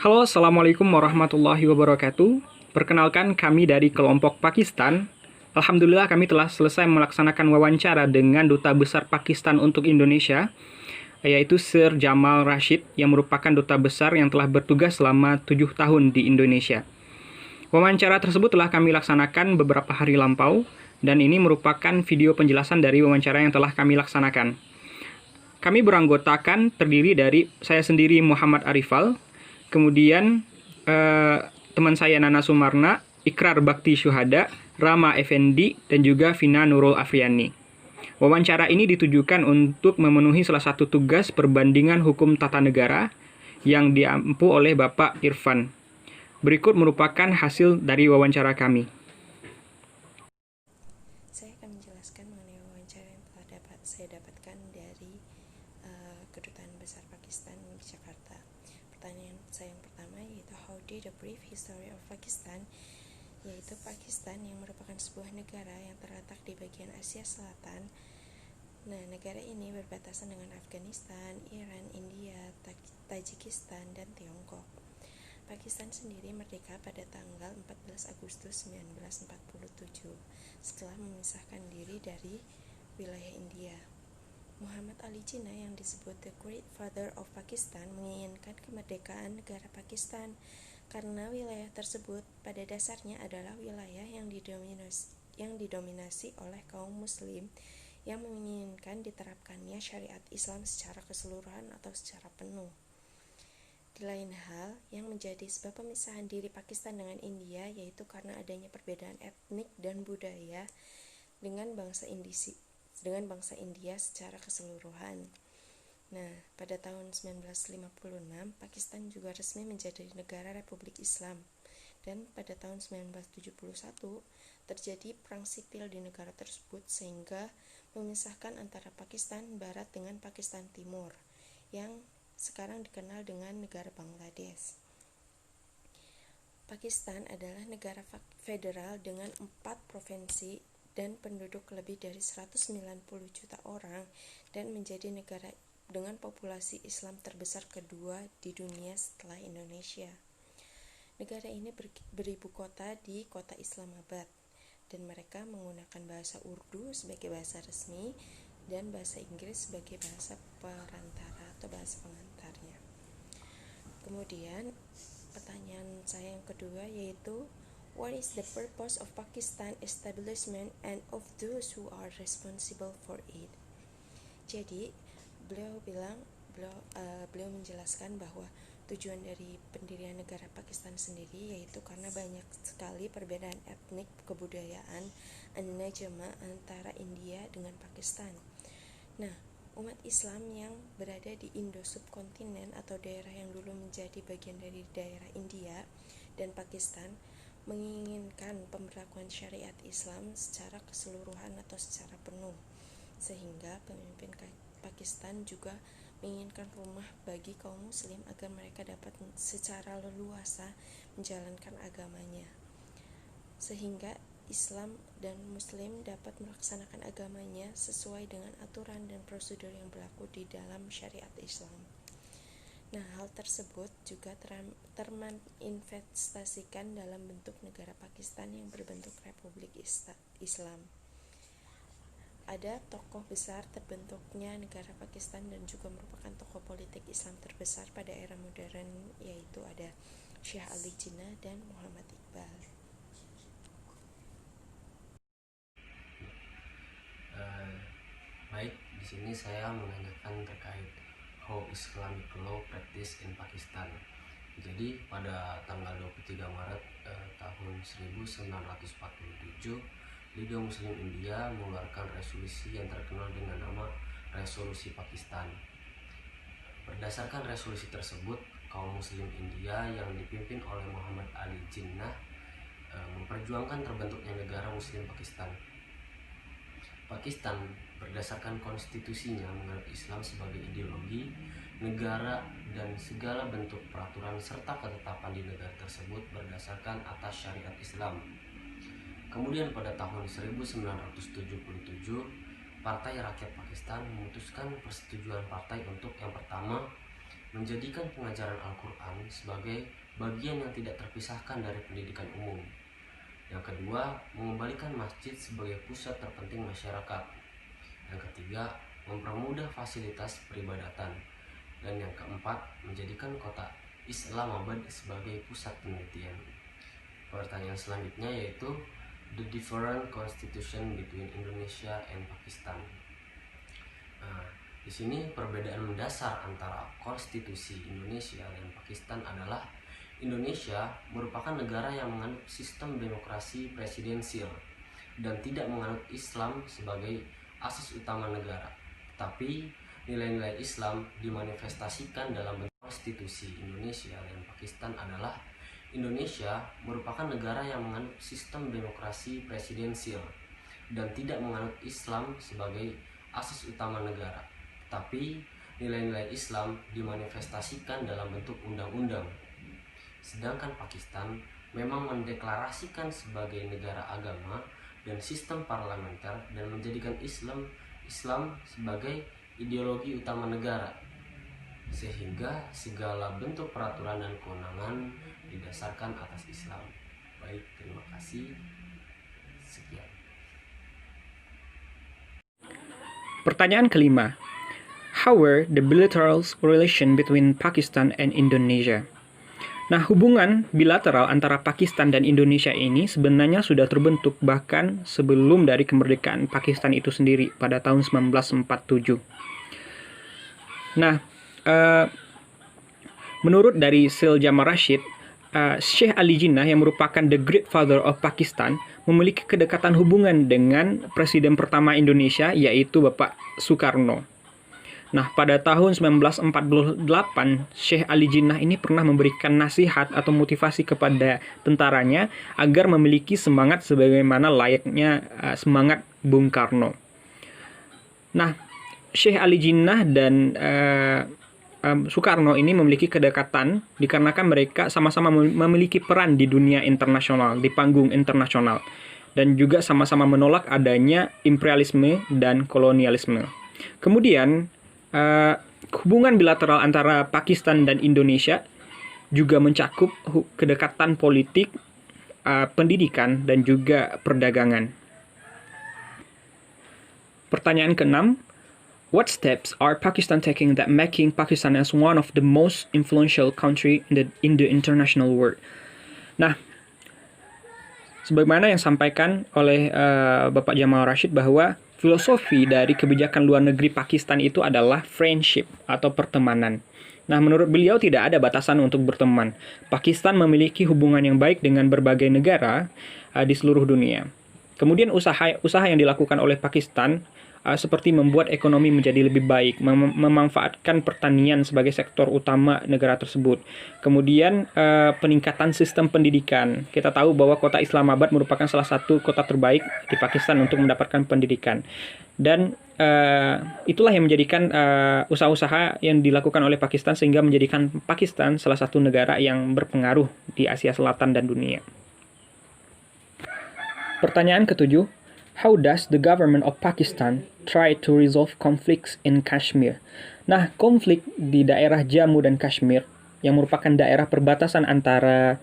Halo, Assalamualaikum warahmatullahi wabarakatuh. Perkenalkan, kami dari kelompok Pakistan. Alhamdulillah kami telah selesai melaksanakan wawancara dengan Duta Besar Pakistan untuk Indonesia, yaitu Sir Jamal Rashid, yang merupakan Duta Besar yang telah bertugas selama 7 tahun di Indonesia. Wawancara tersebut telah kami laksanakan beberapa hari lampau, dan ini merupakan video penjelasan dari wawancara yang telah kami laksanakan. Kami beranggotakan terdiri dari saya sendiri Muhammad Arifal, kemudian teman saya Nana Sumarna, Ikrar Bakti Syuhada, Rama Effendi, dan juga Vina Nurul Afriani. Wawancara ini ditujukan untuk memenuhi salah satu tugas perbandingan hukum tata negara yang diampu oleh Bapak Irfan. Berikut merupakan hasil dari wawancara kami. Saya akan menjelaskan mengenai wawancara yang telah saya dapatkan dari Kedutaan Besar Pakistan di Jakarta. Pertanyaan saya yang pertama yaitu how did a brief history of Pakistan, yaitu Pakistan yang merupakan sebuah negara yang terletak di bagian Asia Selatan. Nah, negara ini berbatasan dengan Afghanistan, Iran, India, Tajikistan, dan Tiongkok. Pakistan sendiri merdeka pada tanggal 14 Agustus 1947 setelah memisahkan diri dari wilayah India. Muhammad Ali Jinnah yang disebut The Great Father of Pakistan menginginkan kemerdekaan negara Pakistan karena wilayah tersebut pada dasarnya adalah wilayah yang didominasi oleh kaum muslim yang menginginkan diterapkannya syariat Islam secara keseluruhan atau secara penuh. Di lain hal, yang menjadi sebab pemisahan diri Pakistan dengan India yaitu karena adanya perbedaan etnik dan budaya dengan bangsa India secara keseluruhan. Nah, pada tahun 1956, Pakistan juga resmi menjadi negara Republik Islam. Dan pada tahun 1971, terjadi perang sipil di negara tersebut sehingga memisahkan antara Pakistan Barat dengan Pakistan Timur, yang sekarang dikenal dengan negara Bangladesh. Pakistan adalah negara federal dengan 4 provinsi dan penduduk lebih dari 190 juta orang dan menjadi negara dengan populasi Islam terbesar kedua di dunia setelah Indonesia. Negara ini beribu kota di kota Islamabad dan mereka menggunakan bahasa Urdu sebagai bahasa resmi dan bahasa Inggris sebagai bahasa perantara atau bahasa pengantarnya. Kemudian pertanyaan saya yang kedua yaitu what is the purpose of Pakistan establishment and of those who are responsible for it? Jadi beliau menjelaskan bahwa tujuan dari pendirian negara Pakistan sendiri yaitu karena banyak sekali perbedaan etnik, kebudayaan, an-najma antara India dengan Pakistan. Nah, umat Islam yang berada di Indo-subkontinen atau daerah yang dulu menjadi bagian dari daerah India dan Pakistan menginginkan pemberlakuan syariat Islam secara keseluruhan atau secara penuh, sehingga pemimpin Pakistan juga menginginkan rumah bagi kaum muslim agar mereka dapat secara leluasa menjalankan agamanya, sehingga Islam dan Muslim dapat melaksanakan agamanya sesuai dengan aturan dan prosedur yang berlaku di dalam syariat Islam. Nah, hal tersebut juga termanifestasikan dalam bentuk negara Pakistan yang berbentuk Republik Islam. Ada tokoh besar terbentuknya negara Pakistan dan juga merupakan tokoh politik Islam terbesar pada era modern, yaitu ada Syekh Ali Jinnah dan Muhammad Iqbal. Baik, di sini saya menanyakan terkait how Islamic law practice in Pakistan. Jadi pada tanggal 23 Maret tahun 1947, Liga Muslim India mengeluarkan resolusi yang terkenal dengan nama Resolusi Pakistan. Berdasarkan resolusi tersebut, kaum Muslim India yang dipimpin oleh Muhammad Ali Jinnah memperjuangkan terbentuknya negara Muslim Pakistan. Pakistan berdasarkan konstitusinya menganut Islam sebagai ideologi negara dan segala bentuk peraturan serta ketetapan di negara tersebut berdasarkan atas syariat Islam. Kemudian pada tahun 1977, Partai Rakyat Pakistan memutuskan persetujuan partai untuk yang pertama menjadikan pengajaran Al-Quran sebagai bagian yang tidak terpisahkan dari pendidikan umum. Yang kedua, mengembalikan masjid sebagai pusat terpenting masyarakat. Yang ketiga, mempermudah fasilitas peribadatan. Dan yang keempat, menjadikan kota Islamabad sebagai pusat penelitian. Pertanyaan selanjutnya yaitu the different constitution between Indonesia and Pakistan. Di sini perbedaan mendasar antara konstitusi Indonesia dan Pakistan adalah Indonesia merupakan negara yang menganut sistem demokrasi presidensial dan tidak menganut Islam sebagai asas utama negara. Tetapi nilai-nilai Islam dimanifestasikan dalam bentuk konstitusi Indonesia dan Pakistan adalah Indonesia merupakan negara yang menganut sistem demokrasi presidensial dan tidak menganut Islam sebagai asas utama negara. Tapi nilai-nilai Islam dimanifestasikan dalam bentuk undang-undang. Sedangkan Pakistan memang mendeklarasikan sebagai negara agama dan sistem parlementer dan menjadikan Islam sebagai ideologi utama negara, sehingga segala bentuk peraturan dan kewenangan didasarkan atas Islam. Baik, terima kasih. Sekian. Pertanyaan kelima. How were the bilateral relation between Pakistan and Indonesia? Nah, hubungan bilateral antara Pakistan dan Indonesia ini sebenarnya sudah terbentuk bahkan sebelum dari kemerdekaan Pakistan itu sendiri pada tahun 1947. Nah, menurut dari Syed Jamal Rashid, Syekh Ali Jinnah yang merupakan the great father of Pakistan memiliki kedekatan hubungan dengan presiden pertama Indonesia yaitu Bapak Soekarno. Nah, pada tahun 1948, Syekh Ali Jinnah ini pernah memberikan nasihat atau motivasi kepada tentaranya agar memiliki semangat sebagaimana layaknya semangat Bung Karno. Nah, Syekh Ali Jinnah dan Soekarno ini memiliki kedekatan dikarenakan mereka sama-sama memiliki peran di dunia internasional, di panggung internasional, dan juga sama-sama menolak adanya imperialisme dan kolonialisme. Kemudian, hubungan bilateral antara Pakistan dan Indonesia juga mencakup kedekatan politik, pendidikan, dan juga perdagangan. Pertanyaan keenam, what steps are Pakistan taking that making Pakistan as one of the most influential country in the international world? Nah, sebagaimana yang disampaikan oleh Bapak Jamal Rashid bahwa filosofi dari kebijakan luar negeri Pakistan itu adalah friendship atau pertemanan. Nah, menurut beliau tidak ada batasan untuk berteman. Pakistan memiliki hubungan yang baik dengan berbagai negara di seluruh dunia. Kemudian usaha yang dilakukan oleh Pakistan seperti membuat ekonomi menjadi lebih baik, memanfaatkan pertanian sebagai sektor utama negara tersebut. Kemudian peningkatan sistem pendidikan. Kita tahu bahwa kota Islamabad merupakan salah satu kota terbaik di Pakistan untuk mendapatkan pendidikan. Dan itulah yang menjadikan usaha-usaha yang dilakukan oleh Pakistan sehingga menjadikan Pakistan salah satu negara yang berpengaruh di Asia Selatan dan dunia. Pertanyaan ketujuh, how does the government of Pakistan try to resolve conflicts in Kashmir? Nah, konflik di daerah Jammu dan Kashmir yang merupakan daerah perbatasan antara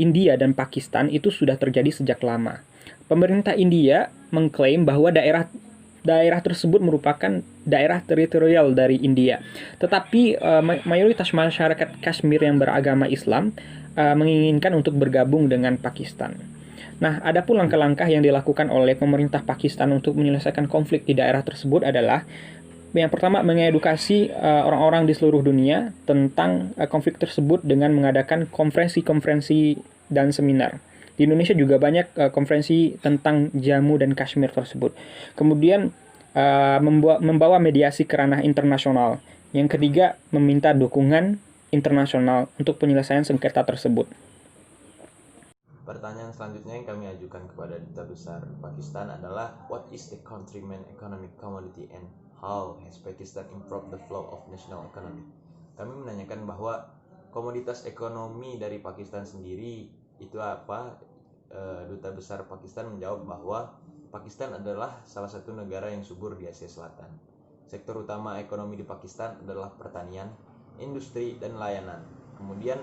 India dan Pakistan itu sudah terjadi sejak lama. Pemerintah India mengklaim bahwa daerah tersebut merupakan daerah teritorial dari India. Tetapi mayoritas masyarakat Kashmir yang beragama Islam menginginkan untuk bergabung dengan Pakistan. Nah, ada pun langkah-langkah yang dilakukan oleh pemerintah Pakistan untuk menyelesaikan konflik di daerah tersebut adalah yang pertama, mengedukasi orang-orang di seluruh dunia tentang konflik tersebut dengan mengadakan konferensi-konferensi dan seminar. Di Indonesia juga banyak konferensi tentang Jammu dan Kashmir tersebut. Kemudian membawa mediasi ke ranah internasional. Yang ketiga, meminta dukungan internasional untuk penyelesaian sengketa tersebut. Pertanyaan selanjutnya yang kami ajukan kepada Duta Besar Pakistan adalah what is the country main economic commodity and how has Pakistan improved the flow of national economy? Kami menanyakan bahwa komoditas ekonomi dari Pakistan sendiri itu apa? Duta Besar Pakistan menjawab bahwa Pakistan adalah salah satu negara yang subur di Asia Selatan. Sektor utama ekonomi di Pakistan adalah pertanian industri, dan layanan. Kemudian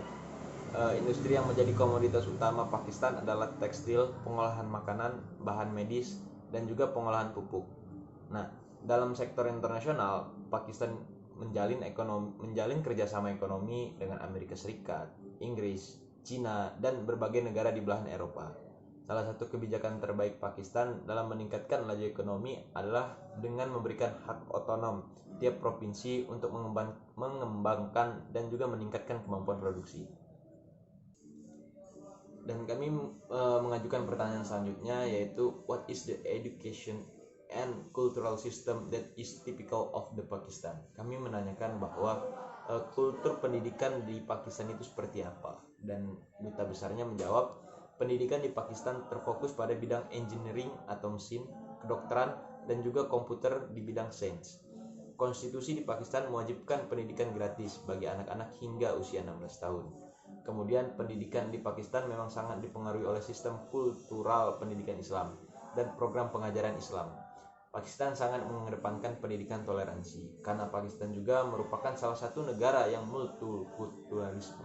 industri yang menjadi komoditas utama Pakistan adalah tekstil, pengolahan makanan, bahan medis, dan juga pengolahan pupuk. Nah, dalam sektor internasional, Pakistan menjalin kerjasama ekonomi dengan Amerika Serikat, Inggris, Cina, dan berbagai negara di belahan Eropa. Salah satu kebijakan terbaik Pakistan dalam meningkatkan laju ekonomi adalah dengan memberikan hak otonom tiap provinsi untuk mengembangkan dan juga meningkatkan kemampuan produksi. Dan kami mengajukan pertanyaan selanjutnya, yaitu what is the education and cultural system that is typical of the Pakistan. Kami menanyakan bahwa kultur pendidikan di Pakistan itu seperti apa, dan duta besarnya menjawab, pendidikan di Pakistan terfokus pada bidang engineering atau mesin, kedokteran, dan juga komputer di bidang sains. Konstitusi di Pakistan mewajibkan pendidikan gratis bagi anak-anak hingga usia 16 tahun. Kemudian pendidikan di Pakistan memang sangat dipengaruhi oleh sistem kultural pendidikan Islam dan program pengajaran Islam. Pakistan sangat mengedepankan pendidikan toleransi karena Pakistan juga merupakan salah satu negara yang multikulturalisme.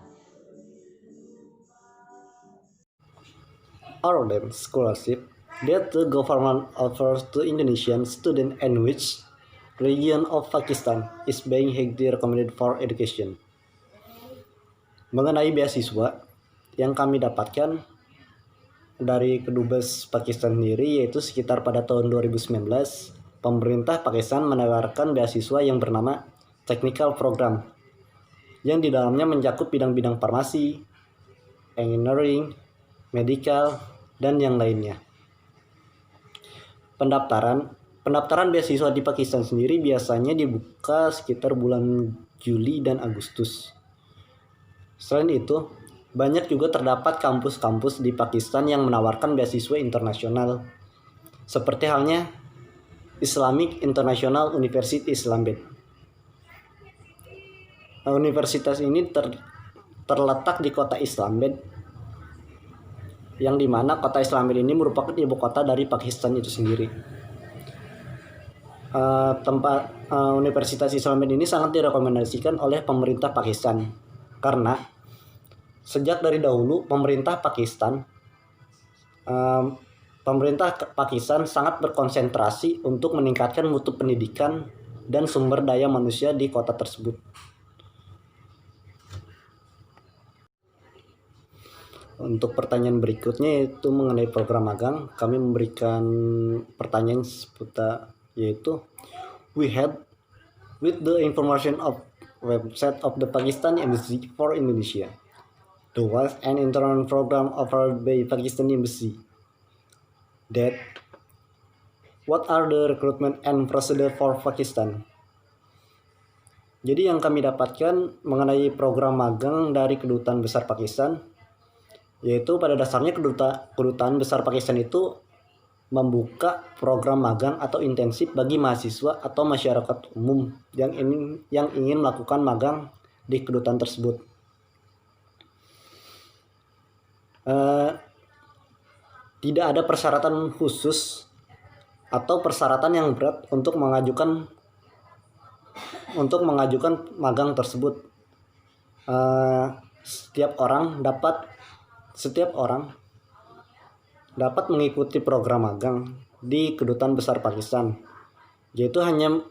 Our scholarship that the government offers to Indonesian students in which region of Pakistan is being highly recommended for education. Mengenai beasiswa yang kami dapatkan dari Kedubes Pakistan sendiri, yaitu sekitar pada tahun 2019, pemerintah Pakistan menawarkan beasiswa yang bernama Technical Program, yang di dalamnya mencakup bidang-bidang farmasi, engineering, medical, dan yang lainnya. Pendaftaran beasiswa di Pakistan sendiri biasanya dibuka sekitar bulan Juli dan Agustus. Selain itu, banyak juga terdapat kampus-kampus di Pakistan yang menawarkan beasiswa internasional, seperti halnya Islamic International University Islamabad. Universitas ini terletak di kota Islamabad, yang dimana kota Islamabad ini merupakan ibu kota dari Pakistan itu sendiri. Universitas Islamabad ini sangat direkomendasikan oleh pemerintah Pakistan karena sejak dari dahulu pemerintah Pakistan sangat berkonsentrasi untuk meningkatkan mutu pendidikan dan sumber daya manusia di kota tersebut. Untuk pertanyaan berikutnya yaitu mengenai program magang, kami memberikan pertanyaan seputar, yaitu we had with the information of website of the Pakistan Embassy for Indonesia. There was an internal program offered by Pakistan Embassy. That what are the recruitment and procedure for Pakistan? Jadi yang kami dapatkan mengenai program magang dari Kedutaan Besar Pakistan, yaitu pada dasarnya Kedutaan Besar Pakistan itu membuka program magang atau intensif bagi mahasiswa atau masyarakat umum yang ingin melakukan magang di kedutaan tersebut. Tidak ada persyaratan khusus atau persyaratan yang berat untuk mengajukan magang tersebut. Setiap orang dapat mengikuti program magang di Kedutaan Besar Pakistan, yaitu hanya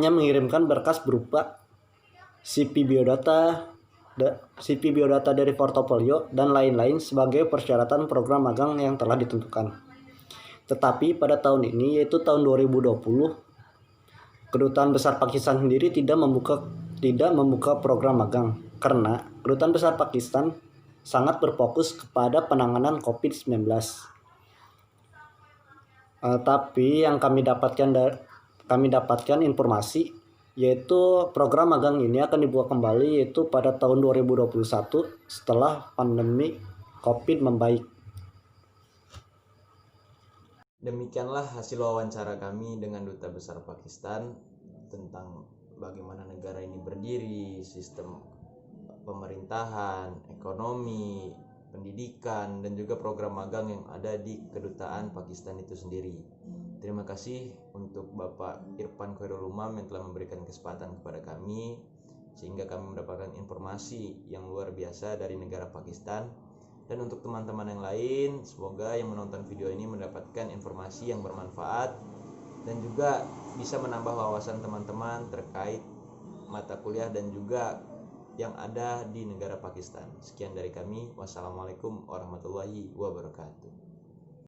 mengirimkan berkas berupa CV biodata dari portofolio dan lain-lain sebagai persyaratan program magang yang telah ditentukan. Tetapi pada tahun ini, yaitu tahun 2020, Kedutaan Besar Pakistan sendiri tidak membuka program magang karena Kedutaan Besar Pakistan sangat berfokus kepada penanganan COVID-19. Tapi yang kami dapatkan informasi, yaitu program magang ini akan dibuka kembali yaitu pada tahun 2021 setelah pandemi COVID membaik. Demikianlah hasil wawancara kami dengan Duta Besar Pakistan tentang bagaimana negara ini berdiri, sistem pemerintahan, ekonomi, pendidikan, dan juga program magang yang ada di Kedutaan Pakistan itu sendiri. Terima kasih untuk Bapak Irfan Khairul Umam yang telah memberikan kesempatan kepada kami. sehingga kami mendapatkan informasi yang luar biasa dari negara Pakistan. Dan untuk teman-teman yang lain, semoga yang menonton video ini mendapatkan informasi yang bermanfaat dan juga bisa menambah wawasan teman-teman terkait mata kuliah dan juga yang ada di negara Pakistan. Sekian dari kami. Wassalamualaikum warahmatullahi wabarakatuh.